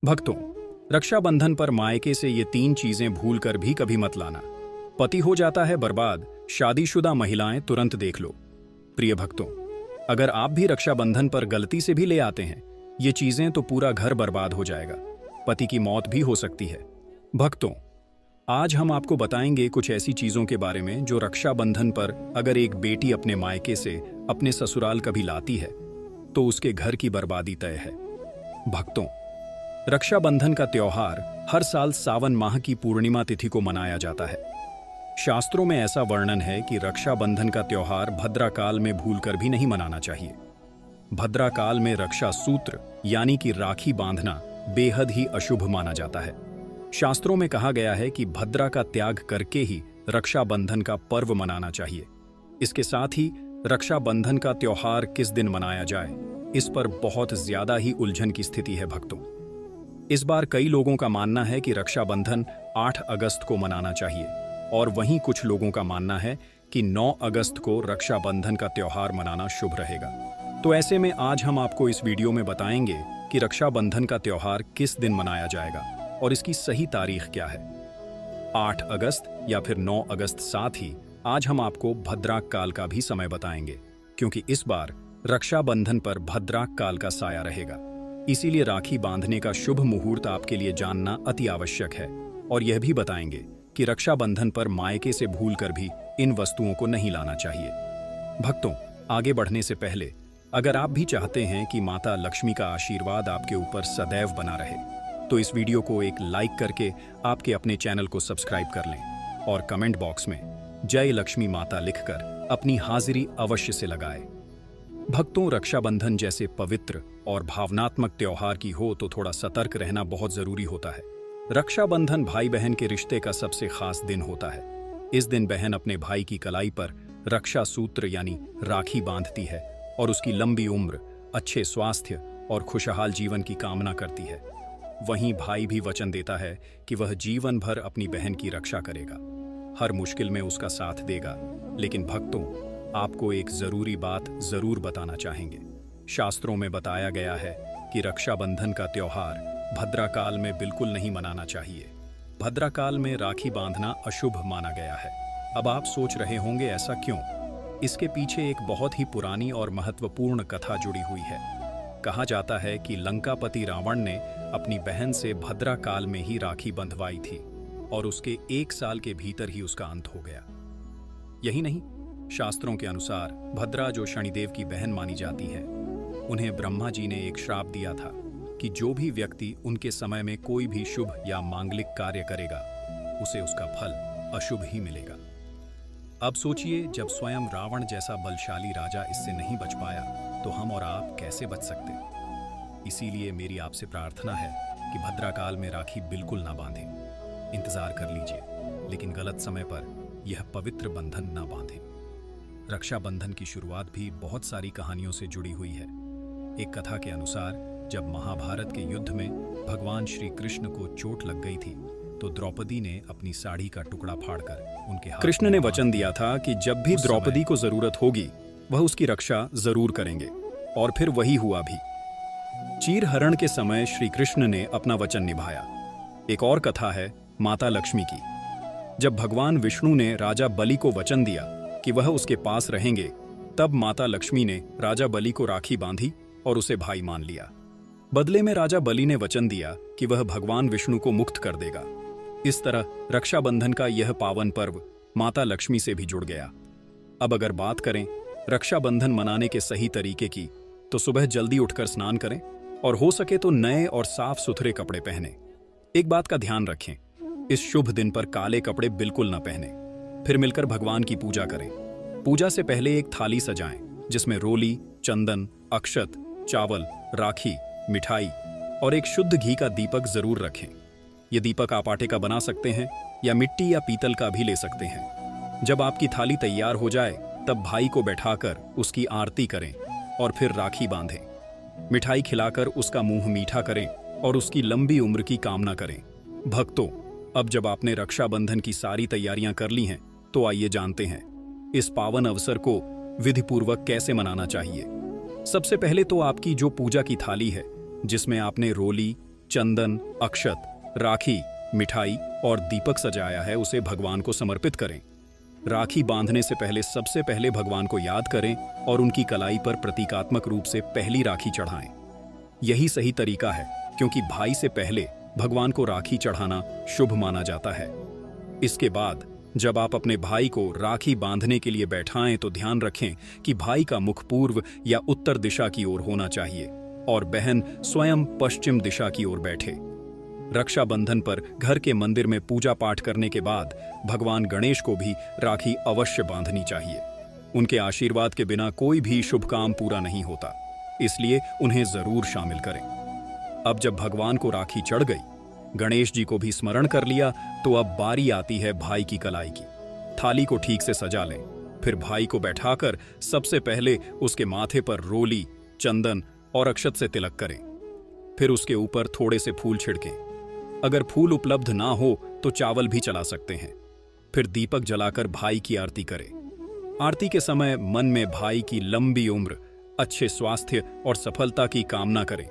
भक्तों, रक्षाबंधन पर मायके से ये 3 चीजें भूल कर भी कभी मत लाना। पति हो जाता है बर्बाद, शादीशुदा महिलाएं तुरंत देख लो। प्रिय भक्तों, अगर आप भी रक्षाबंधन पर गलती से भी ले आते हैं ये चीजें तो पूरा घर बर्बाद हो जाएगा, पति की मौत भी हो सकती है। भक्तों, आज हम आपको बताएंगे कुछ ऐसी चीजों के बारे में जो रक्षाबंधन पर अगर एक बेटी अपने मायके से अपने ससुराल कभी लाती है तो उसके घर की बर्बादी तय है। भक्तों, रक्षाबंधन का त्योहार हर साल सावन माह की पूर्णिमा तिथि को मनाया जाता है। शास्त्रों में ऐसा वर्णन है कि रक्षाबंधन का त्योहार भद्रा काल में भूलकर भी नहीं मनाना चाहिए। भद्रा काल में रक्षा सूत्र यानी कि राखी बांधना बेहद ही अशुभ माना जाता है। शास्त्रों में कहा गया है कि भद्रा का त्याग करके ही रक्षाबंधन का पर्व मनाना चाहिए। इसके साथ ही रक्षाबंधन का त्योहार किस दिन मनाया जाए, इस पर बहुत ज्यादा ही उलझन की स्थिति है। भक्तों, इस बार कई लोगों का मानना है कि रक्षाबंधन 8 अगस्त को मनाना चाहिए और वहीं कुछ लोगों का मानना है कि 9 अगस्त को रक्षाबंधन का त्योहार मनाना शुभ रहेगा। तो ऐसे में आज हम आपको इस वीडियो में बताएंगे कि रक्षाबंधन का त्योहार किस दिन मनाया जाएगा और इसकी सही तारीख क्या है, 8 अगस्त या फिर 9 अगस्त। साथ ही आज हम आपको भद्राक काल का भी समय बताएंगे, क्योंकि इस बार रक्षाबंधन पर भद्राक काल का साया रहेगा। इसीलिए राखी बांधने का शुभ मुहूर्त आपके लिए जानना अति आवश्यक है। और यह भी बताएंगे कि रक्षाबंधन पर मायके से भूलकर भी इन वस्तुओं को नहीं लाना चाहिए। भक्तों, आगे बढ़ने से पहले अगर आप भी चाहते हैं कि माता लक्ष्मी का आशीर्वाद आपके ऊपर सदैव बना रहे तो इस वीडियो को एक लाइक करके आपके अपने चैनल को सब्सक्राइब कर लें और कमेंट बॉक्स में जय लक्ष्मी माता लिखकर अपनी हाजिरी अवश्य से लगाएं। भक्तों, रक्षाबंधन जैसे पवित्र और भावनात्मक त्योहार की हो तो थोड़ा सतर्क रहना बहुत जरूरी होता है। रक्षाबंधन भाई बहन के रिश्ते का सबसे खास दिन होता है। इस दिन बहन अपने भाई की कलाई पर रक्षा सूत्र यानी राखी बांधती है और उसकी लंबी उम्र, अच्छे स्वास्थ्य और खुशहाल जीवन की कामना करती है। वहीं भाई भी वचन देता है कि वह जीवन भर अपनी बहन की रक्षा करेगा, हर मुश्किल में उसका साथ देगा। लेकिन भक्तों, आपको एक जरूरी बात जरूर बताना चाहेंगे। शास्त्रों में बताया गया है कि रक्षाबंधन का त्योहार भद्रा काल में बिल्कुल नहीं मनाना चाहिए। भद्रा काल में राखी बांधना अशुभ माना गया है। अब आप सोच रहे होंगे ऐसा क्यों? इसके पीछे एक बहुत ही पुरानी और महत्वपूर्ण कथा जुड़ी हुई है। कहा जाता है कि लंकापति रावण ने अपनी बहन से भद्रा काल में ही राखी बंधवाई थी और उसके 1 साल के भीतर ही उसका अंत हो गया। यही नहीं, शास्त्रों के अनुसार भद्रा, जो शनिदेव की बहन मानी जाती है, उन्हें ब्रह्मा जी ने एक श्राप दिया था कि जो भी व्यक्ति उनके समय में कोई भी शुभ या मांगलिक कार्य करेगा उसे उसका फल अशुभ ही मिलेगा। अब सोचिए, जब स्वयं रावण जैसा बलशाली राजा इससे नहीं बच पाया तो हम और आप कैसे बच सकते? इसीलिए मेरी आपसे प्रार्थना है कि भद्रा काल में राखी बिल्कुल ना बांधें। इंतजार कर लीजिए, लेकिन गलत समय पर यह पवित्र बंधन ना बांधें। रक्षाबंधन की शुरुआत भी बहुत सारी कहानियों से जुड़ी हुई है। एक कथा के अनुसार जब महाभारत के युद्ध में भगवान श्री कृष्ण को चोट लग गई थी तो द्रौपदी ने अपनी साड़ी का टुकड़ा फाड़कर उनके हाथ। कृष्ण ने वचन दिया था कि जब भी द्रौपदी को जरूरत होगी वह उसकी रक्षा जरूर करेंगे, और फिर वही हुआ भी। चीरहरण के समय श्री कृष्ण ने अपना वचन निभाया। एक और कथा है माता लक्ष्मी की। जब भगवान विष्णु ने राजा बलि को वचन दिया कि वह उसके पास रहेंगे, तब माता लक्ष्मी ने राजा बलि को राखी बांधी और उसे भाई मान लिया। बदले में राजा बलि ने वचन दिया कि वह भगवान विष्णु को मुक्त कर देगा। इस तरह रक्षाबंधन का यह पावन पर्व माता लक्ष्मी से भी जुड़ गया। अब अगर बात करें रक्षाबंधन मनाने के सही तरीके की, तो सुबह जल्दी उठकर स्नान करें और हो सके तो नए और साफ सुथरे कपड़े पहने। एक बात का ध्यान रखें, इस शुभ दिन पर काले कपड़े बिल्कुल न पहने। फिर मिलकर भगवान की पूजा करें। पूजा से पहले एक थाली सजाएं जिसमें रोली, चंदन, अक्षत, चावल, राखी, मिठाई और एक शुद्ध घी का दीपक जरूर रखें। यह दीपक आप आटे का बना सकते हैं या मिट्टी या पीतल का भी ले सकते हैं। जब आपकी थाली तैयार हो जाए तब भाई को बैठाकर उसकी आरती करें और फिर राखी बांधें। मिठाई खिलाकर उसका मुंह मीठा करें और उसकी लंबी उम्र की कामना करें। भक्तों, अब जब आपने रक्षाबंधन की सारी तैयारियां कर ली हैं तो आइए जानते हैं इस पावन अवसर को विधिपूर्वक कैसे मनाना चाहिए। सबसे पहले तो आपकी जो पूजा की थाली है, जिसमें आपने रोली, चंदन, अक्षत, राखी, मिठाई और दीपक सजाया है उसे भगवान को समर्पित करें। राखी बांधने से पहले सबसे पहले भगवान को याद करें और उनकी कलाई पर प्रतीकात्मक रूप से पहली राखी चढ़ाएं। यही सही तरीका है, क्योंकि भाई से पहले भगवान को राखी चढ़ाना शुभ माना जाता है। इसके बाद जब आप अपने भाई को राखी बांधने के लिए बैठाएं तो ध्यान रखें कि भाई का मुख पूर्व या उत्तर दिशा की ओर होना चाहिए और बहन स्वयं पश्चिम दिशा की ओर बैठे। रक्षाबंधन पर घर के मंदिर में पूजा पाठ करने के बाद भगवान गणेश को भी राखी अवश्य बांधनी चाहिए। उनके आशीर्वाद के बिना कोई भी शुभ काम पूरा नहीं होता, इसलिए उन्हें जरूर शामिल करें। अब जब भगवान को राखी चढ़ गई, गणेश जी को भी स्मरण कर लिया, तो अब बारी आती है भाई की कलाई की। थाली को ठीक से सजा लें, फिर भाई को बैठाकर सबसे पहले उसके माथे पर रोली, चंदन और अक्षत से तिलक करें। फिर उसके ऊपर थोड़े से फूल छिड़कें। अगर फूल उपलब्ध ना हो तो चावल भी चला सकते हैं। फिर दीपक जलाकर भाई की आरती करें। आरती के समय मन में भाई की लंबी उम्र, अच्छे स्वास्थ्य और सफलता की कामना करें।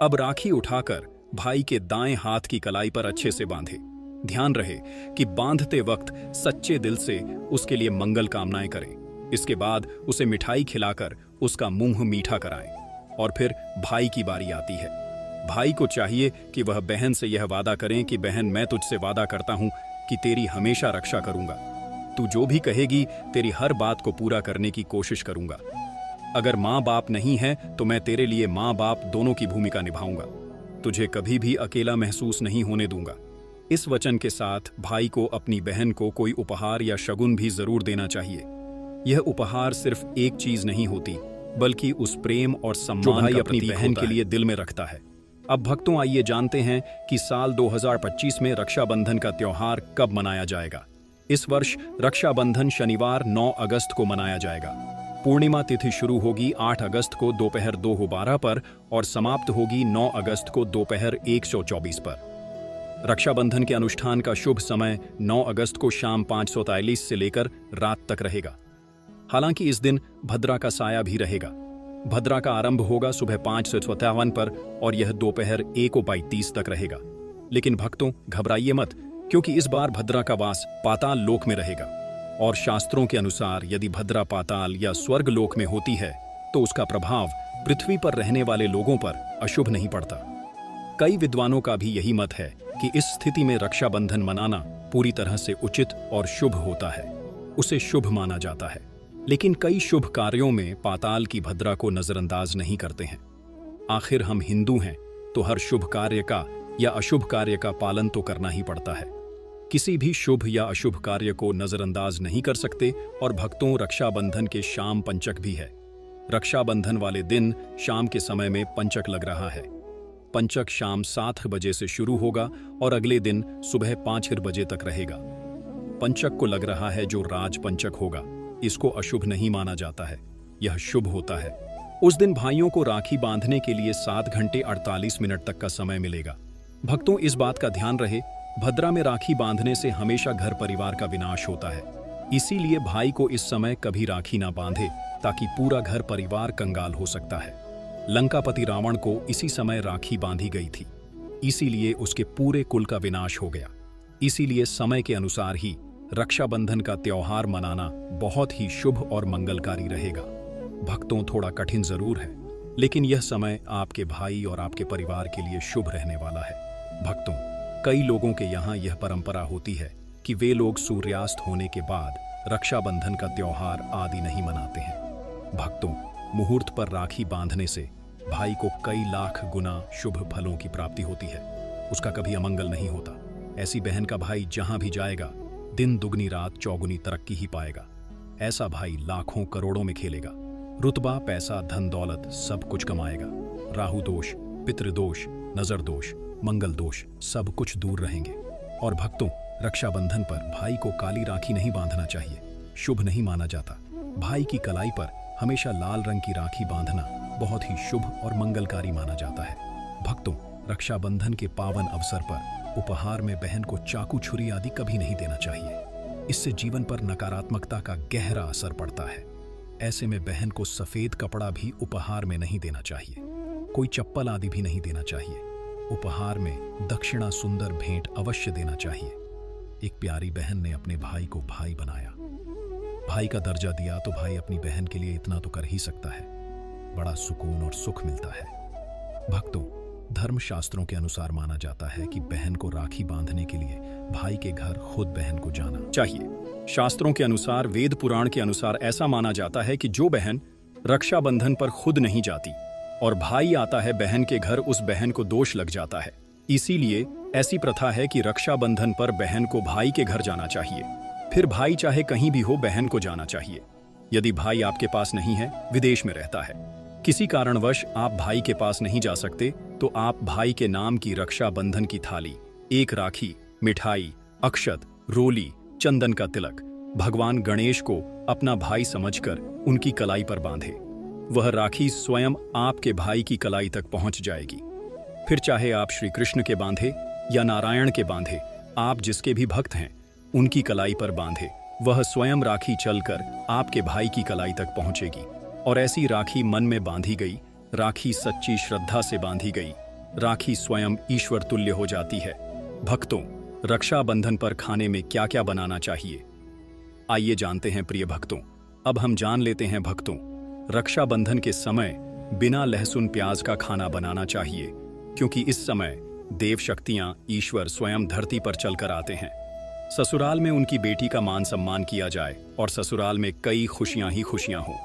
अब राखी उठाकर भाई के दाएं हाथ की कलाई पर अच्छे से बांधें। ध्यान रहे कि बांधते वक्त सच्चे दिल से उसके लिए मंगल कामनाएं करें। इसके बाद उसे मिठाई खिलाकर उसका मुंह मीठा कराएं और फिर भाई की बारी आती है। भाई को चाहिए कि वह बहन से यह वादा करें कि बहन, मैं तुझसे वादा करता हूं कि तेरी हमेशा रक्षा करूंगा। तू जो भी कहेगी तेरी हर बात को पूरा करने की कोशिश करूंगा। अगर माँ बाप नहीं है तो मैं तेरे लिए माँ बाप दोनों की भूमिका निभाऊंगा। तुझे कभी भी अकेला महसूस नहीं होने दूंगा। इस वचन के साथ भाई को अपनी बहन को कोई उपहार या शगुन भी जरूर देना चाहिए। यह उपहार सिर्फ एक चीज नहीं होती, बल्कि उस प्रेम और सम्मान भाई अपनी बहन के लिए दिल में रखता है। अब भक्तों, आइए जानते हैं कि साल 2025 में रक्षाबंधन का त्योहार कब मनाया जाएगा। इस वर्ष रक्षाबंधन शनिवार 9 अगस्त को मनाया जाएगा। पूर्णिमा तिथि शुरू होगी 8 अगस्त को दोपहर 2:12 पर और समाप्त होगी 9 अगस्त को दोपहर 1:24 पर। रक्षाबंधन के अनुष्ठान का शुभ समय 9 अगस्त को शाम 5:43 से लेकर रात तक रहेगा। हालांकि इस दिन भद्रा का साया भी रहेगा। भद्रा का आरंभ होगा सुबह 5:57 पर और यह दोपहर 1:32 तक रहेगा। लेकिन भक्तों, घबराइए मत, क्योंकि इस बार भद्रा का वास पाताल लोक में रहेगा और शास्त्रों के अनुसार यदि भद्रा पाताल या स्वर्ग लोक में होती है तो उसका प्रभाव पृथ्वी पर रहने वाले लोगों पर अशुभ नहीं पड़ता। कई विद्वानों का भी यही मत है कि इस स्थिति में रक्षाबंधन मनाना पूरी तरह से उचित और शुभ होता है, उसे शुभ माना जाता है। लेकिन कई शुभ कार्यों में पाताल की भद्रा को नजरअंदाज नहीं करते हैं। आखिर हम हिंदू हैं तो हर शुभ कार्य का या अशुभ कार्य का पालन तो करना ही पड़ता है। किसी भी शुभ या अशुभ कार्य को नजरअंदाज नहीं कर सकते। और भक्तों, रक्षाबंधन के शाम पंचक भी है। रक्षाबंधन वाले दिन शाम के समय में पंचक लग रहा है। पंचक शाम 7 बजे से शुरू होगा और अगले दिन सुबह 5 बजे तक रहेगा। पंचक को लग रहा है जो राज पंचक होगा, इसको अशुभ नहीं माना जाता है, यह शुभ होता है। उस दिन भाइयों को राखी बांधने के लिए 7 घंटे 48 मिनट तक का समय मिलेगा। भक्तों, इस बात का ध्यान रहे, भद्रा में राखी बांधने से हमेशा घर परिवार का विनाश होता है। इसीलिए भाई को इस समय कभी राखी ना बांधे, ताकि पूरा घर परिवार कंगाल हो सकता है। लंकापति रावण को इसी समय राखी बांधी गई थी, इसीलिए उसके पूरे कुल का विनाश हो गया। इसीलिए समय के अनुसार ही रक्षाबंधन का त्योहार मनाना बहुत ही शुभ और मंगलकारी रहेगा। भक्तों, थोड़ा कठिन जरूर है, लेकिन यह समय आपके भाई और आपके परिवार के लिए शुभ रहने वाला है। भक्तों, कई लोगों के यहाँ यह परंपरा होती है कि वे लोग सूर्यास्त होने के बाद रक्षाबंधन का त्योहार आदि नहीं मनाते हैं। भक्तों, मुहूर्त पर राखी बांधने से भाई को कई लाख गुना शुभ फलों की प्राप्ति होती है, उसका कभी अमंगल नहीं होता। ऐसी बहन का भाई जहां भी जाएगा दिन दुगनी रात चौगुनी तरक्की ही पाएगा। ऐसा भाई लाखों करोड़ों में खेलेगा, रुतबा, पैसा, धन दौलत सब कुछ कमाएगा। राहु दोष, पितृदोष, नजर दोष, मंगल दोष सब कुछ दूर रहेंगे। और भक्तों, रक्षाबंधन पर भाई को काली राखी नहीं बांधना चाहिए, शुभ नहीं माना जाता। भाई की कलाई पर हमेशा लाल रंग की राखी बांधना बहुत ही शुभ और मंगलकारी माना जाता है। भक्तों, रक्षाबंधन के पावन अवसर पर उपहार में बहन को चाकू, छुरी आदि कभी नहीं देना चाहिए। इससे जीवन पर नकारात्मकता का गहरा असर पड़ता है। ऐसे में बहन को सफेद कपड़ा भी उपहार में नहीं देना चाहिए, कोई चप्पल आदि भी नहीं देना चाहिए। उपहार में दक्षिणा सुंदर भेंट अवश्य देना चाहिए। एक प्यारी बहन ने अपने भाई को भाई बनाया, भाई का दर्जा दिया तो भाई अपनी बहन के लिए इतना तो कर ही सकता है। बड़ा सुकून और सुख मिलता है। भक्तों, धर्मशास्त्रों के अनुसार माना जाता है कि बहन को राखी बांधने के लिए भाई के घर खुद बहन को जाना चाहिए। शास्त्रों के अनुसार, वेद पुराण के अनुसार ऐसा माना जाता है कि जो बहन रक्षाबंधन पर खुद नहीं जाती और भाई आता है बहन के घर, उस बहन को दोष लग जाता है। इसीलिए ऐसी प्रथा है कि रक्षाबंधन पर बहन को भाई के घर जाना चाहिए। फिर भाई चाहे कहीं भी हो, बहन को जाना चाहिए। यदि भाई आपके पास नहीं है, विदेश में रहता है, किसी कारणवश आप भाई के पास नहीं जा सकते, तो आप भाई के नाम की रक्षाबंधन की थाली, एक राखी, मिठाई, अक्षत, रोली, चंदन का तिलक भगवान गणेश को अपना भाई समझकर उनकी कलाई पर बांधे। वह राखी स्वयं आपके भाई की कलाई तक पहुंच जाएगी। फिर चाहे आप श्री कृष्ण के बांधे या नारायण के बांधे, आप जिसके भी भक्त हैं उनकी कलाई पर बांधे, वह स्वयं राखी चलकर आपके भाई की कलाई तक पहुंचेगी। और ऐसी राखी मन में बांधी गई, राखी सच्ची श्रद्धा से बांधी गई, राखी स्वयं ईश्वर तुल्य हो जाती है। भक्तों, रक्षाबंधन पर खाने में क्या क्या बनाना चाहिए, आइए जानते हैं प्रिय भक्तों। अब हम जान लेते हैं भक्तों, रक्षाबंधन के समय बिना लहसुन प्याज का खाना बनाना चाहिए, क्योंकि इस समय देव शक्तियां, ईश्वर स्वयं धरती पर चलकर आते हैं। ससुराल में उनकी बेटी का मान सम्मान किया जाए और ससुराल में कई खुशियां ही खुशियां हों।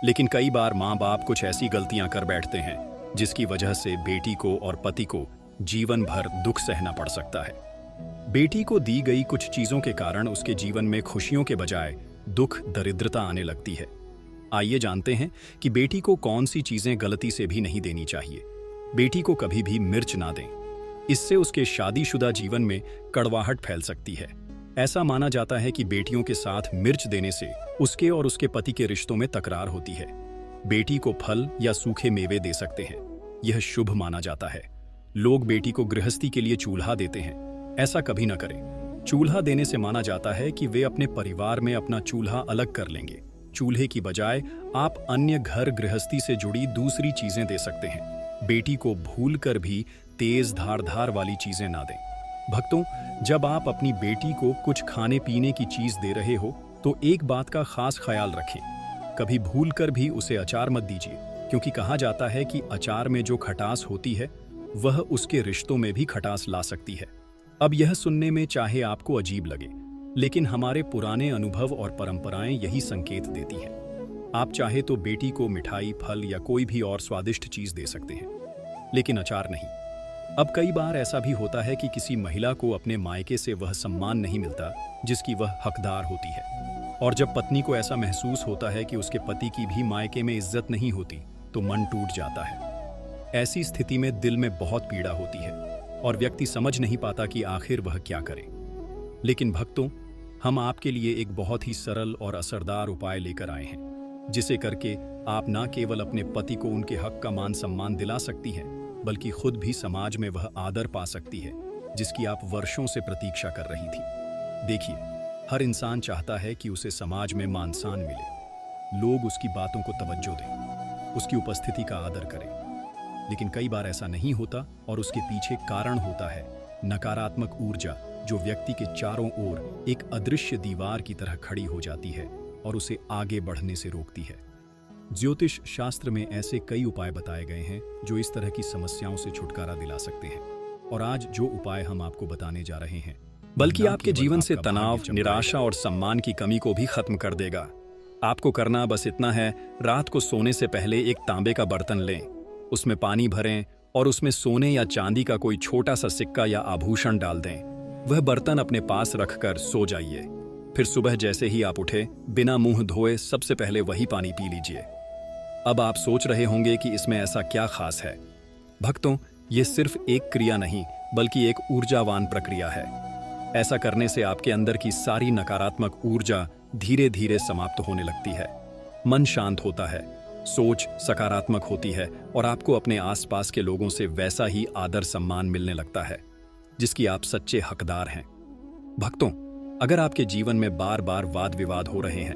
लेकिन कई बार माँ बाप कुछ ऐसी गलतियां कर बैठते हैं जिसकी वजह से बेटी को और पति को जीवन भर दुख सहना पड़ सकता है। बेटी को दी गई कुछ चीजों के कारण उसके जीवन में खुशियों के बजाय दुख, दरिद्रता आने लगती है। आइए जानते हैं कि बेटी को कौन सी चीजें गलती से भी नहीं देनी चाहिए। बेटी को कभी भी मिर्च ना दें, इससे उसके शादीशुदा जीवन में कड़वाहट फैल सकती है। ऐसा माना जाता है कि बेटियों के साथ मिर्च देने से उसके और उसके पति के रिश्तों में तकरार होती है। बेटी को फल या सूखे मेवे दे सकते हैं, यह शुभ माना जाता है। लोग बेटी को गृहस्थी के लिए चूल्हा देते हैं, ऐसा कभी न करें। चूल्हा देने से माना जाता है कि वे अपने परिवार में अपना चूल्हा अलग कर लेंगे। चूल्हे की बजाय आप अन्य घर गृहस्थी से जुड़ी दूसरी चीजें दे सकते हैं। बेटी को भूलकर भी तेज धार वाली चीजें ना दें। भक्तों, जब आप अपनी बेटी को कुछ खाने पीने की चीज दे रहे हो तो एक बात का खास ख्याल रखें, कभी भूलकर भी उसे अचार मत दीजिए, क्योंकि कहा जाता है कि अचार में जो खटास होती है वह उसके रिश्तों में भी खटास ला सकती है। अब यह सुनने में चाहे आपको अजीब लगे, लेकिन हमारे पुराने अनुभव और परंपराएं यही संकेत देती हैं। आप चाहे तो बेटी को मिठाई, फल या कोई भी और स्वादिष्ट चीज दे सकते हैं, लेकिन अचार नहीं। अब कई बार ऐसा भी होता है कि किसी महिला को अपने मायके से वह सम्मान नहीं मिलता जिसकी वह हकदार होती है, और जब पत्नी को ऐसा महसूस होता है कि उसके पति की भी मायके में इज्जत नहीं होती तो मन टूट जाता है। ऐसी स्थिति में दिल में बहुत पीड़ा होती है और व्यक्ति समझ नहीं पाता कि आखिर वह क्या करे। लेकिन भक्तों, हम आपके लिए एक बहुत ही सरल और असरदार उपाय लेकर आए हैं, जिसे करके आप न केवल अपने पति को उनके हक का मान सम्मान दिला सकती हैं, बल्कि खुद भी समाज में वह आदर पा सकती है जिसकी आप वर्षों से प्रतीक्षा कर रही थी। देखिए, हर इंसान चाहता है कि उसे समाज में मान सम्मान मिले, लोग उसकी बातों को तवज्जो दें, उसकी उपस्थिति का आदर करें। लेकिन कई बार ऐसा नहीं होता और उसके पीछे कारण होता है नकारात्मक ऊर्जा, जो व्यक्ति के चारों ओर एक अदृश्य दीवार की तरह खड़ी हो जाती है और उसे आगे बढ़ने से रोकती है। ज्योतिष शास्त्र में ऐसे कई उपाय बताए गए हैं जो इस तरह की समस्याओं से छुटकारा दिला सकते हैं। और आज जो उपाय हम आपको बताने जा रहे हैं, बल्कि आपके जीवन से तनाव, निराशा और सम्मान की कमी को भी खत्म कर देगा। आपको करना बस इतना है, रात को सोने से पहले एक तांबे का बर्तन लें, उसमें पानी भरें और उसमें सोने या चांदी का कोई छोटा सा सिक्का या आभूषण डाल दें। वह बर्तन अपने पास रखकर सो जाइए। फिर सुबह जैसे ही आप उठे, बिना मुंह धोए सबसे पहले वही पानी पी लीजिए। अब आप सोच रहे होंगे कि इसमें ऐसा क्या खास है। भक्तों, ये सिर्फ एक क्रिया नहीं, बल्कि एक ऊर्जावान प्रक्रिया है। ऐसा करने से आपके अंदर की सारी नकारात्मक ऊर्जा धीरे धीरे समाप्त होने लगती है। मन शांत होता है, सोच सकारात्मक होती है और आपको अपने आसपास के लोगों से वैसा ही आदर सम्मान मिलने लगता है जिसकी आप सच्चे हकदार हैं। भक्तों, अगर आपके जीवन में बार बार वाद विवाद हो रहे हैं,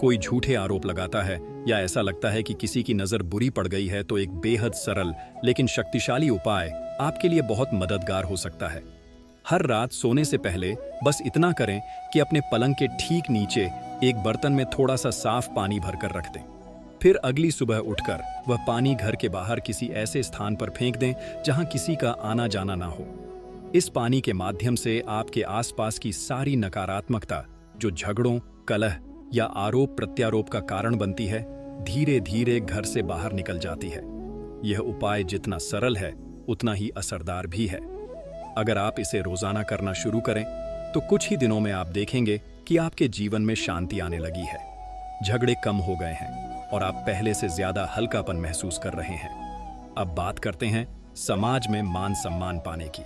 कोई झूठे आरोप लगाता है या ऐसा लगता है कि किसी की नज़र बुरी पड़ गई है, तो एक बेहद सरल लेकिन शक्तिशाली उपाय आपके लिए बहुत मददगार हो सकता है। हर रात सोने से पहले बस इतना करें कि अपने पलंग के ठीक नीचे एक बर्तन में थोड़ा सा साफ पानी भरकर रख दें। फिर अगली सुबह उठकर वह पानी घर के बाहर किसी ऐसे स्थान पर फेंक दें जहां किसी का आना जाना ना हो। इस पानी के माध्यम से आपके आसपास की सारी नकारात्मकता, जो झगड़ों, कलह या आरोप प्रत्यारोप का कारण बनती है, धीरे धीरे घर से बाहर निकल जाती है। यह उपाय जितना सरल है उतना ही असरदार भी है। अगर आप इसे रोजाना करना शुरू करें तो कुछ ही दिनों में आप देखेंगे कि आपके जीवन में शांति आने लगी है, झगड़े कम हो गए हैं और आप पहले से ज्यादा हल्कापन महसूस कर रहे हैं। अब बात करते हैं समाज में मान सम्मान पाने की।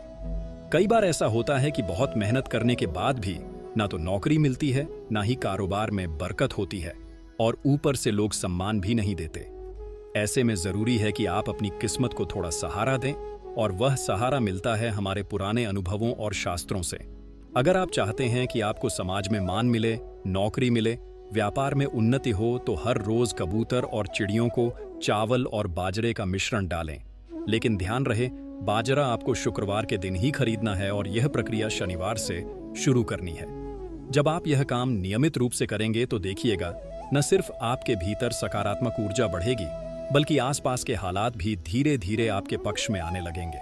कई बार ऐसा होता है कि बहुत मेहनत करने के बाद भी ना तो नौकरी मिलती है, ना ही कारोबार में बरकत होती है और ऊपर से लोग सम्मान भी नहीं देते। ऐसे में जरूरी है कि आप अपनी किस्मत को थोड़ा सहारा दें, और वह सहारा मिलता है हमारे पुराने अनुभवों और शास्त्रों से। अगर आप चाहते हैं कि आपको समाज में मान मिले, नौकरी मिले, व्यापार में उन्नति हो, तो हर रोज कबूतर और चिड़ियों को चावल और बाजरे का मिश्रण डालें। लेकिन ध्यान रहे, बाजरा आपको शुक्रवार के दिन ही खरीदना है और यह प्रक्रिया शनिवार से शुरू करनी है। जब आप यह काम नियमित रूप से करेंगे तो देखिएगा, न सिर्फ आपके भीतर सकारात्मक ऊर्जा बढ़ेगी, बल्कि आसपास के हालात भी धीरे धीरे आपके पक्ष में आने लगेंगे।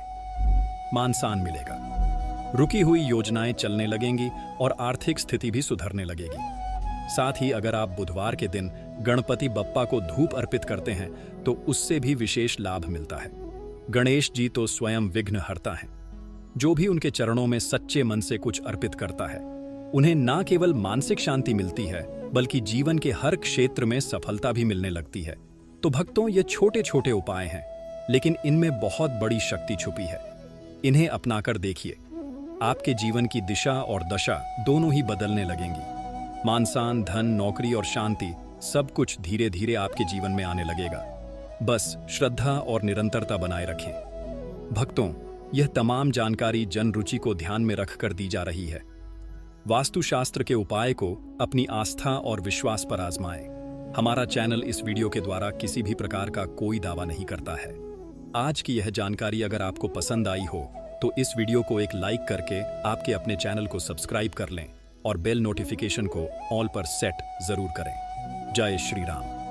मान-सम्मान मिलेगा, रुकी हुई योजनाएं चलने लगेंगी और आर्थिक स्थिति भी सुधरने लगेगी। साथ ही अगर आप बुधवार के दिन गणपति बप्पा को धूप अर्पित करते हैं तो उससे भी विशेष लाभ मिलता है। गणेश जी तो स्वयं विघ्नहर्ता हैं। जो भी उनके चरणों में सच्चे मन से कुछ अर्पित करता है, उन्हें ना केवल मानसिक शांति मिलती है, बल्कि जीवन के हर क्षेत्र में सफलता भी मिलने लगती है। तो भक्तों, ये छोटे छोटे उपाय हैं, लेकिन इनमें बहुत बड़ी शक्ति छुपी है। इन्हें अपनाकर देखिए, आपके जीवन की दिशा और दशा दोनों ही बदलने लगेंगी। मान-सम्मान, धन, नौकरी और शांति, सब कुछ धीरे धीरे आपके जीवन में आने लगेगा। बस श्रद्धा और निरंतरता बनाए रखें। भक्तों, यह तमाम जानकारी जन रुचि को ध्यान में रखकर दी जा रही है। वास्तुशास्त्र के उपाय को अपनी आस्था और विश्वास पर आजमाएं। हमारा चैनल इस वीडियो के द्वारा किसी भी प्रकार का कोई दावा नहीं करता है। आज की यह जानकारी अगर आपको पसंद आई हो तो इस वीडियो को एक लाइक करके आपके अपने चैनल को सब्सक्राइब कर लें और बेल नोटिफिकेशन को ऑल पर सेट जरूर करें। जय श्री राम।